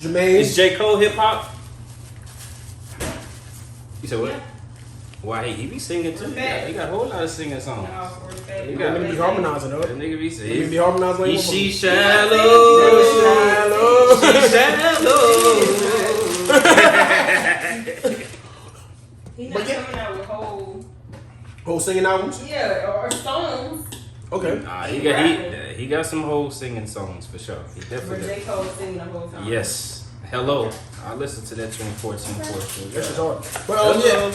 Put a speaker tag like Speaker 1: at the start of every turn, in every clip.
Speaker 1: Jermaine.
Speaker 2: Is J. Cole hip hop? You said what?
Speaker 3: Yeah.
Speaker 2: Why he be singing too? He got a whole lot of singing songs.
Speaker 1: He got to be harmonizing though.
Speaker 2: That nigga be saying.
Speaker 1: He be harmonizing like
Speaker 2: She shallow. She shallow.
Speaker 3: He's
Speaker 1: But
Speaker 3: not
Speaker 1: yeah.
Speaker 3: coming out with
Speaker 1: whole singing albums.
Speaker 3: or songs.
Speaker 1: Okay.
Speaker 2: Nah, he got some whole singing songs for sure. He
Speaker 3: Where
Speaker 2: definitely
Speaker 3: J.
Speaker 2: does.
Speaker 3: Cole singing the whole song.
Speaker 2: Yes. Hello. I listened to that 2014 portion.
Speaker 1: That's just hard. Well, yeah.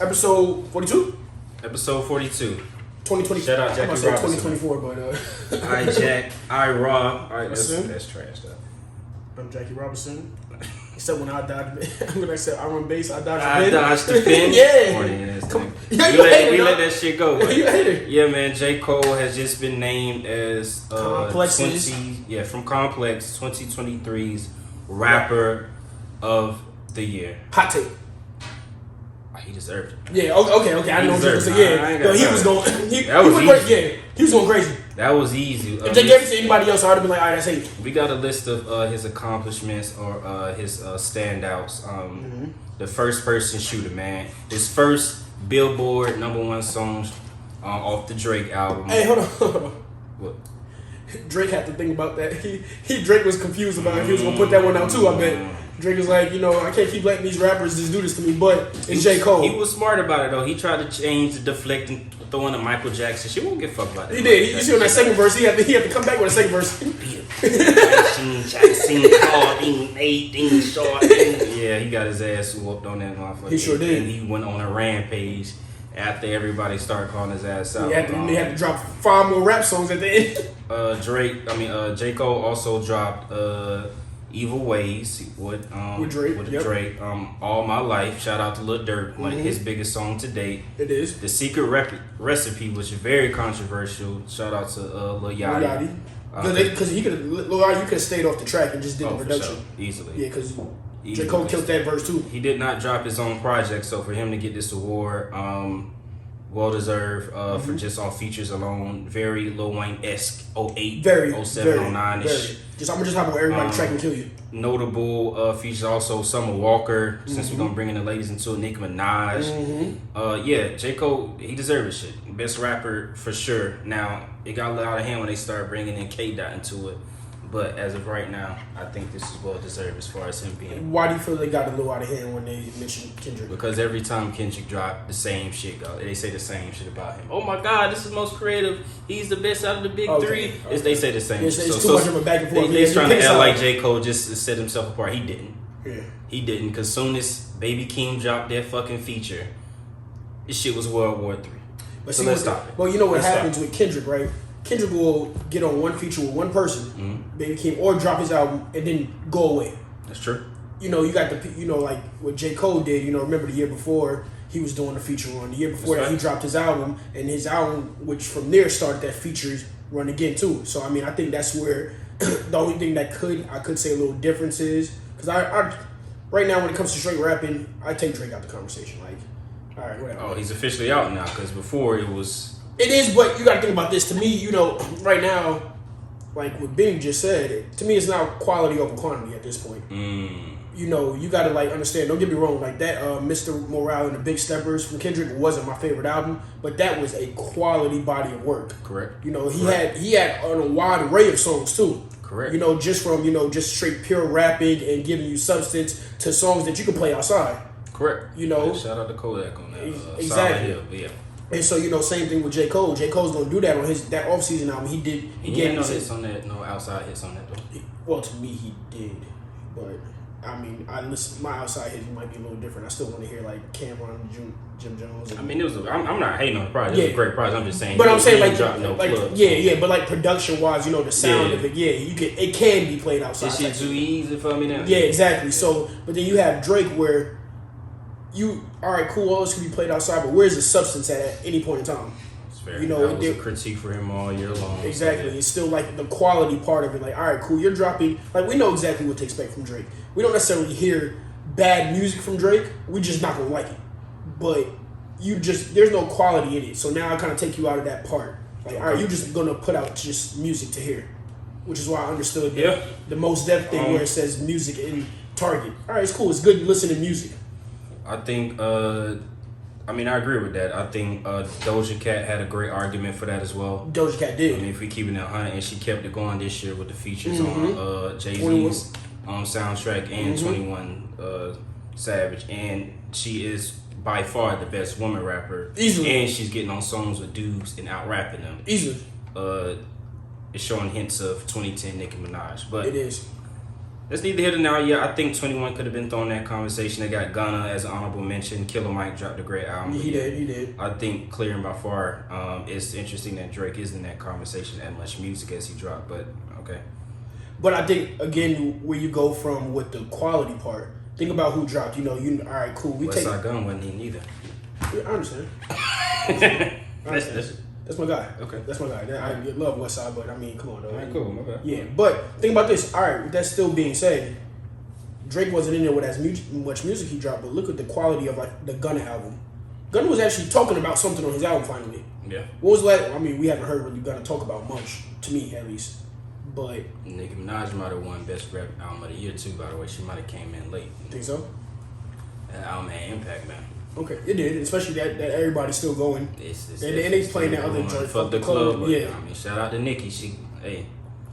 Speaker 1: Episode 42?
Speaker 2: Episode 42.
Speaker 1: 2020.
Speaker 2: Shout out Jackie
Speaker 1: I'm about to say
Speaker 2: Robinson.
Speaker 1: 2024, but
Speaker 2: I Jack. I Rob. All right, that's
Speaker 1: Listen.
Speaker 2: trash though.
Speaker 1: I'm Jackie Robinson. Except when I dodged, when I said I run base, I dodged the
Speaker 2: I
Speaker 1: pin.
Speaker 2: dodged the pin.
Speaker 1: Yeah.
Speaker 2: Come,
Speaker 1: Yeah,
Speaker 2: we let that shit go. But
Speaker 1: You hater.
Speaker 2: yeah, man. J. Cole has just been named as
Speaker 1: Complexes.
Speaker 2: from Complex 2023's Rapper of the Year.
Speaker 1: Hot take.
Speaker 2: He deserved it.
Speaker 1: Yeah, okay. I
Speaker 2: He
Speaker 1: know what you're
Speaker 2: deserved
Speaker 1: saying.
Speaker 2: it. I
Speaker 1: Yeah,
Speaker 2: ain't
Speaker 1: yo,
Speaker 2: got
Speaker 1: he
Speaker 2: time.
Speaker 1: was going.
Speaker 2: That was
Speaker 1: went
Speaker 2: easy.
Speaker 1: crazy. Yeah, he was going crazy.
Speaker 2: That was easy.
Speaker 1: If they gave it to anybody else, I would have been like, all right, that's hate.
Speaker 2: We got a list of his accomplishments or his standouts. The first person shooter, man. His first Billboard #1 song off the Drake album.
Speaker 1: Hey, hold on.
Speaker 2: What?
Speaker 1: Drake had to think about that. Drake was confused about if he was gonna put that one out too. I bet Drake is like, I can't keep letting these rappers just do this to me. But it's J. Cole.
Speaker 2: He was smart about it though. He tried to change the deflect and throw in a Michael Jackson. She won't give a fuck about that.
Speaker 1: He did. You see on that second verse, he had to come back with a second verse.
Speaker 2: Yeah, he got his ass whooped on that motherfucker.
Speaker 1: He sure did.
Speaker 2: And he went on a rampage after everybody started calling his ass out.
Speaker 1: He had to drop 5 more rap songs at the end.
Speaker 2: J. Cole also dropped Evil Ways with
Speaker 1: Drake.
Speaker 2: Drake. All My Life. Shout out to Lil Durk, one of his biggest songs to date.
Speaker 1: It is.
Speaker 2: The Secret Recipe was very controversial. Shout out to Lil Yachty.
Speaker 1: Because you could have stayed off the track and just did the
Speaker 2: for
Speaker 1: production.
Speaker 2: sure. Easily.
Speaker 1: Yeah, because J. Cole killed that verse too.
Speaker 2: He did not drop his own project, so for him to get this award, well deserved for just on features alone. Very Lil Wayne-esque. 08,
Speaker 1: Very,
Speaker 2: 07,
Speaker 1: very,
Speaker 2: 09 ish.
Speaker 1: very. I'm gonna just hop on everybody track and kill you.
Speaker 2: Notable features also Summer Walker. Since we're gonna bring in the ladies into it, Nicki Minaj. Yeah, J. Cole, he deserved this shit. Best rapper for sure. Now it got a little out of hand when they started bringing in K. Dot into it. But as of right now, I think this is well deserved as far as him being.
Speaker 1: Why do you feel they got a little out of hand when they mentioned Kendrick?
Speaker 2: Because every time Kendrick dropped, the same shit go. They say the same shit about him. Oh my God, this is most creative. He's the best out of the big three. They say the same
Speaker 1: It's
Speaker 2: shit.
Speaker 1: too much of a back and forth.
Speaker 2: They're trying to act like J. Cole just set himself apart. He didn't.
Speaker 1: Yeah.
Speaker 2: He didn't. Because soon as Baby Keem dropped their fucking feature, this shit was World War III.
Speaker 1: But
Speaker 2: So
Speaker 1: see,
Speaker 2: let's stop it.
Speaker 1: Well, you know what
Speaker 2: Let's
Speaker 1: happens
Speaker 2: stop.
Speaker 1: with Kendrick, right? Kendrick will get on one feature with one person, Baby Keem, or drop his album and then go away.
Speaker 2: That's true.
Speaker 1: You got like what J. Cole did. Remember the year before he was doing a feature run. The year before
Speaker 2: That's
Speaker 1: that, he
Speaker 2: right.
Speaker 1: dropped his album, and his album, which from there started that features run again too. So I mean, I think that's where the only thing that I could say a little difference is because I right now when it comes to straight rapping, I take Drake out the conversation. Like, all right, whatever.
Speaker 2: Oh, he's officially out now. Because before it was.
Speaker 1: It is, but you got to think about this. To me, right now, like what Bing just said, to me, it's not quality over quantity at this point. You got to like understand. Don't get me wrong. Like that, Mr. Morale and the Big Steppers from Kendrick wasn't my favorite album, but that was a quality body of work.
Speaker 2: Correct.
Speaker 1: He had a wide array of songs too.
Speaker 2: Correct.
Speaker 1: Just from just straight pure rapping and giving you substance to songs that you can play outside.
Speaker 2: Correct.
Speaker 1: Yeah,
Speaker 2: shout out to Kodak on that.
Speaker 1: Exactly.
Speaker 2: Solid Hill, yeah.
Speaker 1: And so same thing with J. Cole. J. Cole's gonna do that on that off-season album. He did.
Speaker 2: He gave no hits on that, no outside hits on that though.
Speaker 1: Well, to me, he did, but I mean, my outside hits might be a little different. I still want to hear like Cameron, Jim Jones.
Speaker 2: I mean, I'm not hating on the project. It was a great project. I'm just saying.
Speaker 1: But I'm saying
Speaker 2: plugs.
Speaker 1: but like production wise, the sound of it, it can be played outside.
Speaker 2: This shit too easy for me now.
Speaker 1: Yeah, exactly. So, but then you have Drake where all right, cool, all this can be played outside, but where's the substance at any point in time?
Speaker 2: It's fair. That was a critique for him all year long.
Speaker 1: Exactly. It's still like the quality part of it. Like, all right, cool, you're dropping. Like, we know exactly what to expect from Drake. We don't necessarily hear bad music from Drake. We just not gonna like it. But there's no quality in it. So now I kind of take you out of that part. Like, all right, you're just gonna put out just music to hear. which is why I understood
Speaker 2: Yeah.
Speaker 1: the most depth thing where it says music in Target. All right, it's cool. It's good to listen to music.
Speaker 2: I think. I mean, I agree with that. I think Doja Cat had a great argument for that as well.
Speaker 1: Doja Cat did.
Speaker 2: I mean, if we keep it at 100, and she kept it going this year with the features on Jay-Z's soundtrack and 21 Savage, and she is by far the best woman rapper.
Speaker 1: Easily.
Speaker 2: And she's getting on songs with dudes and out rapping them.
Speaker 1: Easily.
Speaker 2: It's showing hints of 2010 Nicki Minaj. But
Speaker 1: it is.
Speaker 2: That's neither here nor there. Yeah, I think 21 could have been thrown in that conversation. They got Gunna as an honorable mention. Killer Mike dropped a great album.
Speaker 1: He did.
Speaker 2: I think clear and by far, it's interesting that Drake isn't in that conversation as much music as he dropped, but okay.
Speaker 1: But I think, again, where you go from with the quality part, think about who dropped. All right, cool.
Speaker 2: Westside Gunn wasn't in either.
Speaker 1: Yeah, I understand. That's my guy.
Speaker 2: Okay.
Speaker 1: That's my guy. I love Westside, but I mean, come on, though.
Speaker 2: All right, cool. My bad.
Speaker 1: Yeah, but think about this. All right, with that still being said, Drake wasn't in there with as much music he dropped, but look at the quality of like the Gunna album. Gunna was actually talking about something on his album finally.
Speaker 2: Yeah.
Speaker 1: What was that? I mean, we haven't heard really Gunna talk about much, to me at least. But
Speaker 2: Nicki Minaj might have won Best Rap Album of the Year too. By the way, she might have came in late.
Speaker 1: Think so?
Speaker 2: That album had impact, man.
Speaker 1: Okay, it did, especially that everybody's still going.
Speaker 2: And
Speaker 1: they playing that other joint,
Speaker 2: Fuck the Club.
Speaker 1: Yeah.
Speaker 2: I mean, shout out to Nicki.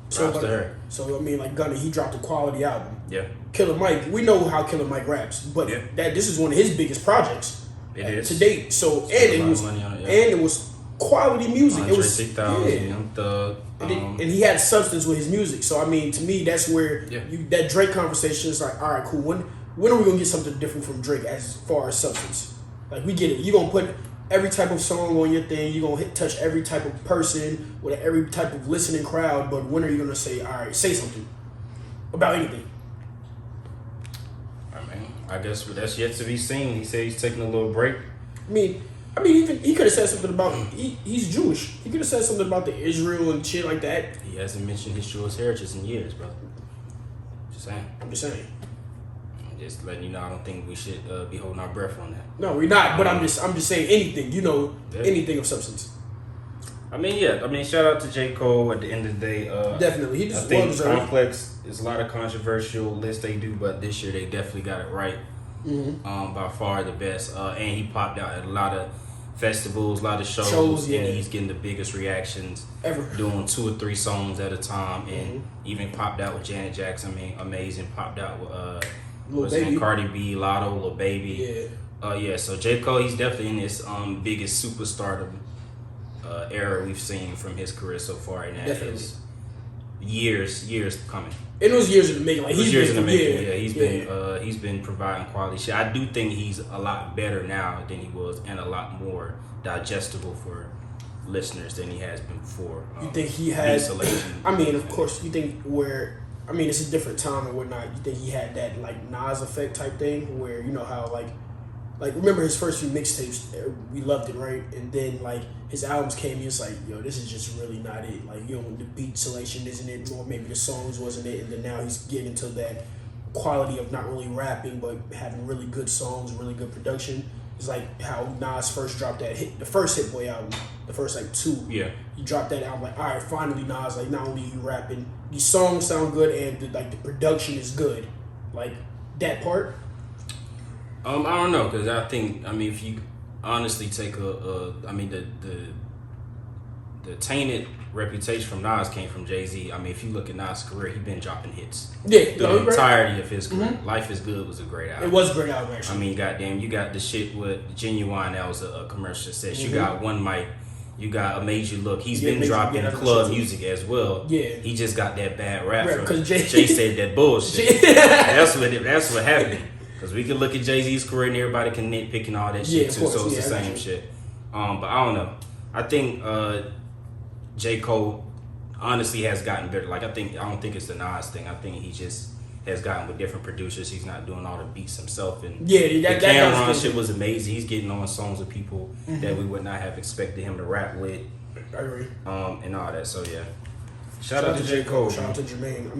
Speaker 2: Props
Speaker 1: So,
Speaker 2: to her.
Speaker 1: So I mean, like Gunna, he dropped a quality album.
Speaker 2: Yeah.
Speaker 1: Killer Mike, we know how Killer Mike raps, but this is one of his biggest projects to date. So and it was quality music.
Speaker 2: Andre
Speaker 1: it was
Speaker 2: 3000, Young Thug.
Speaker 1: And he had substance with his music. So I mean, to me, that's where that Drake conversation is like, all right, cool. When are we gonna get something different from Drake as far as substance? Like we get it. You're gonna put every type of song on your thing. You're gonna touch every type of person with every type of listening crowd. But when are you gonna say, all right, say something about anything?
Speaker 2: I mean, I guess that's yet to be seen. He said he's taking a little break.
Speaker 1: I mean, even he could have said something about he's Jewish. He could have said something about the Israel and shit like that.
Speaker 2: He hasn't mentioned his Jewish heritage in years, brother. Just saying.
Speaker 1: I'm just saying.
Speaker 2: Just letting you know, I don't think we should be holding our breath on that.
Speaker 1: No, we're not. But I'm just saying anything. Anything of substance.
Speaker 2: I mean, shout out to J. Cole. At the end of the day,
Speaker 1: definitely, he just
Speaker 2: I think Complex is a lot of controversial lists they do, but this year they definitely got it right. By far the best, and he popped out at a lot of festivals, a lot of shows, and he's getting the biggest reactions
Speaker 1: ever,
Speaker 2: doing 2 or 3 songs at a time, and even popped out with Janet Jackson. I mean, amazing. Popped out with Cardi B, Lotto, Lil Baby. So J. Cole, he's definitely in this biggest superstardom era we've seen from his career so far, and that is years coming.
Speaker 1: It was years in the making. Like
Speaker 2: he's been providing quality shit. I do think he's a lot better now than he was, and a lot more digestible for listeners than he has been before.
Speaker 1: You think he has? I mean, of course, you think it's a different time and whatnot. You think he had that like Nas effect type thing, where you know how like remember his first few mixtapes, we loved it, right? And then like his albums came, he was like, yo, this is just really not it. Like, the beat selection isn't it, or maybe the songs wasn't it. And then now he's getting into that quality of not really rapping, but having really good songs, really good production. It's like how Nas first dropped the first Hit Boy album, the first like 2.
Speaker 2: Yeah.
Speaker 1: He dropped that album, like, all right, finally Nas, like, not only you rapping, these songs sound good and the production is good. Like, that part.
Speaker 2: I don't know, because I think, if you honestly take the tainted reputation from Nas came from Jay-Z. If you look at Nas' career, he's been dropping hits. The entirety of his career. Life is Good was a great album.
Speaker 1: It was a great album, actually.
Speaker 2: Goddamn, you got the shit with Genuine, that was a commercial success. You got One Mic, you got A Made You Look. He's been dropping club music as well.
Speaker 1: Yeah.
Speaker 2: He just got that bad rap from
Speaker 1: Jay
Speaker 2: said that bullshit. That's what happened. Because we can look at Jay-Z's career and everybody can nitpick and all that shit too, so it's the same shit. But I don't know. I think J. Cole honestly has gotten better. Like, I don't think it's the Nas thing. I think he just has gotten with different producers. He's not doing all the beats himself. And the Cameron shit was amazing. He's getting on songs with people that we would not have expected him to rap with.
Speaker 1: I agree.
Speaker 2: And all that. So, yeah. Shout out to J. Cole.
Speaker 1: Shout out to Jermaine.